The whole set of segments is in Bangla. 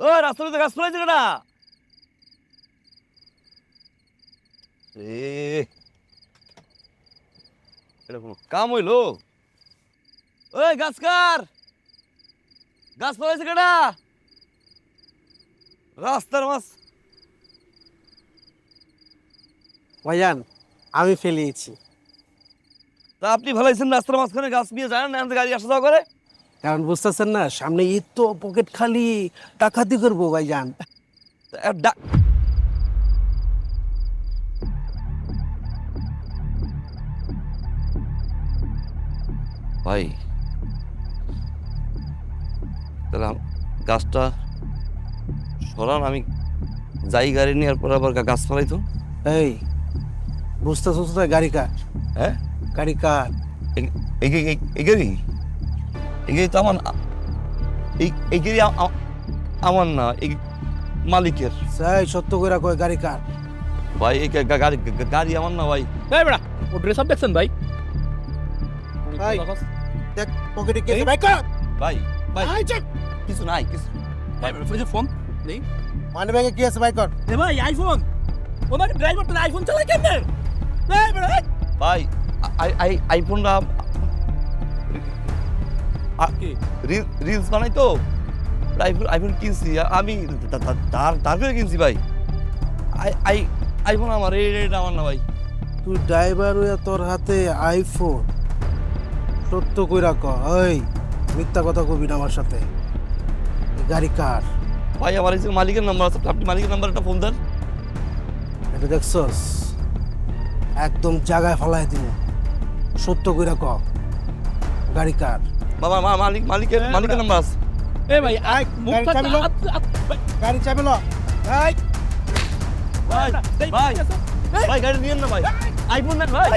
ও রাস্তার মধ্যে গাছ ফলাইছে কেনা এটা কোনো কাম হইলো? ওই গাছ কার গাছ ফলাইছে কেনা রাস্তার মাছ? ভাইজান আমি ফেলিয়েছি। তা আপনি ফেলাইছেন রাস্তার মাঝখানে গাছ নিয়ে যায় না গাড়ি আসা যাওয়া করে? কারণ বুঝতেছেন না, সামনে ঈদ তো, পকেট খালি, ডাকাতি করবো ভাইজান। তা ডা- ভাই তাহলে গাছটা সরান, আমি যাই গাড়ি নিয়ে পর আবার গাছ ফেলাইতো। এই বুঝতেছ না গাড়ি কার? হ্যাঁ গাড়ি কার? এগেরি এগেরি তো আমার, এগেরি আমার না, এই মালিকের। সেই সত্য করে কয় গাড়ি কার? ভাই এই গাড়ি গাড়ি আমার না ভাই। এই বেড়া ও ড্রেস আপ দেখছেন ভাই? ভাই দেখ পকেটে কি আছে, ভাই কর। ভাই ভাই ভাই চেক। কিছু নাই কিছু। ভাই ফ্রিজে ফোন নেই। মানি ব্যাগে কি আছে, ভাই কর। এ ভাই আইফোন, ও মানে ড্রাইভার তো আইফোন চালায় কেমনে? এই বেড়া ভাই আইফোনটা রিলস বানাই তো, আইফোন কিনছি আমি, তার করে কিনছি ভাই। আইফোন আমার, এটা আমার না ভাই। তুই ড্রাইভার হইয়া তোর হাতে আইফোন? সত্য কইরা ক, এই মিথ্যা কথা কবি না আমার সাথে। এই গাড়ি কার? ভাই আমার এই যে মালিকের নাম্বার আছে, আপনি মালিকের নাম্বার একটা ফোন দেন। এটা দেখছস, একদম জায়গায় ফেলাই দিব। সত্য কইরা ক, গাড়ি কার? বাবা মালিকের নাম্বার আছে। এ ভাই আই মুখ গাড়ি চাবি লো। গাড়ি চাবি লো। এই ভাই ভাই গাড়ি নিয়েন না ভাই, আইফোন নেন ভাই,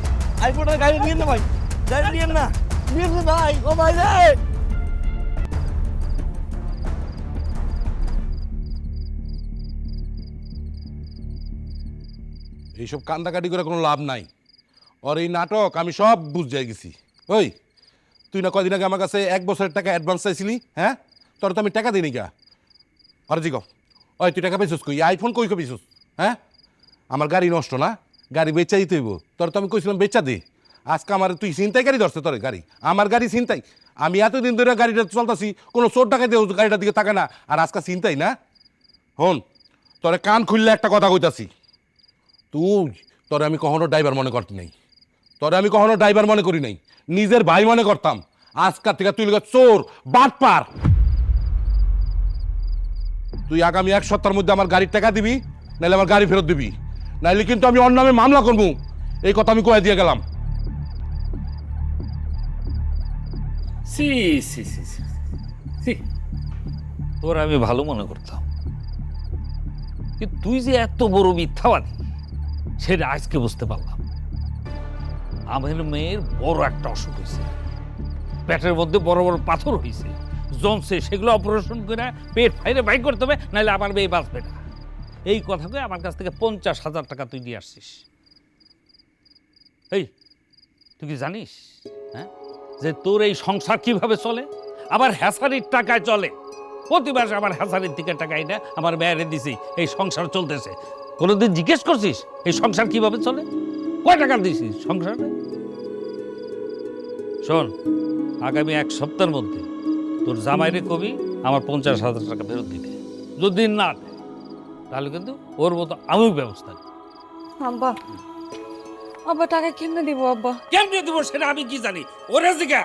আইফোনের গাড়ি নিয়েন না ভাই, গাড়ি নিয়েন না ভাই। ও ভাই রে এইসব কান্দাকাটি করে কোনো লাভ নাই। আর এই নাটক আমি সব বুঝে গেছি। ওই তুই না কদিন আগে আমার কাছে 1 বছরের টাকা অ্যাডভান্স চাইছিলি, হ্যাঁ? তোর তো আমি টাকা দিই নি গা। আর জি কও, ওই তুই টাকা পেয়েছিস কই? আইফোন কই পেয়েছিস? হ্যাঁ, আমার গাড়ি নষ্ট না, গাড়ি বেচা দিতে হইব। তোর তো আমি কইছিলাম বেচা দে। আজকে আমার তুই ছিনতাই গাড়ি ধরছে, তোর গাড়ি, আমার গাড়ি ছিনতাই। আমি এতদিন ধরে গাড়িটা চলতেছি, কোনো চোর ডাকাইতে গাড়িটার দিকে তাকায় না, আর আজকে ছিনতাই না। হন, তোরে কান খুললে একটা কথা কইতাছি, তোরে আমি কখনো ড্রাইভার মনে করতে নাই, তোরে আমি কখনো ড্রাইভার মনে করি নাই, নিজের ভাই মনে করতাম। আজকাল থেকে তুই চোর বাটপার। তুই আগামী 1 সপ্তাহের মধ্যে আমার গাড়ির টাকা দিবি, নাহলে আমার গাড়ি ফেরত দিবি, নাহলে কিন্তু আমি ওর নামে মামলা করবো। এই কথা আমি কয়ে দিয়ে গেলাম। সি সি সি সি সি তোর আমি ভালো মনে করতাম, কিন্তু তুই যে এত বড় মিথ্যাবাদী সেটা আজকে বুঝতে পারলাম। আমার মেয়ের বড় একটা অসুখ হয়েছে, পেটের মধ্যে বড় বড় পাথর হয়েছে, জমছে, সেগুলো অপারেশন করে পেট ফাইরে বাইর করতে হবে, নাহলে আমার মেয়ে বাঁচবে না। এই কথাকে আমার কাছ থেকে 50,000 টাকা তুই নিয়ে আসছিস। এই তুই কি জানিস, হ্যাঁ, যে তোর এই সংসার কিভাবে চলে? আবার হ্যাসারির টাকায় চলে। প্রতি মাসে আমার হ্যাসারির থেকে টাকা এনে আমার মেয়েরে দিছি, এই সংসার চলতেছে। কোনোদিন জিজ্ঞেস করছিস এই সংসার কিভাবে চলে? কয় টাকা দিছিস সংসারে? শোন, আগামী 1 সপ্তাহের মধ্যে তোর জামাইরে কবি আমার 50,000 টাকা ফেরত দিতে। যদি না দেয় তাহলে কিন্তু ওর মতো আমিও ব্যবস্থা নেই। আব্বা, আব্বা টাকা কেমনে দিব আব্বা? কেমনে দিব সেটা আমি কি জানি? ওরে জিগা।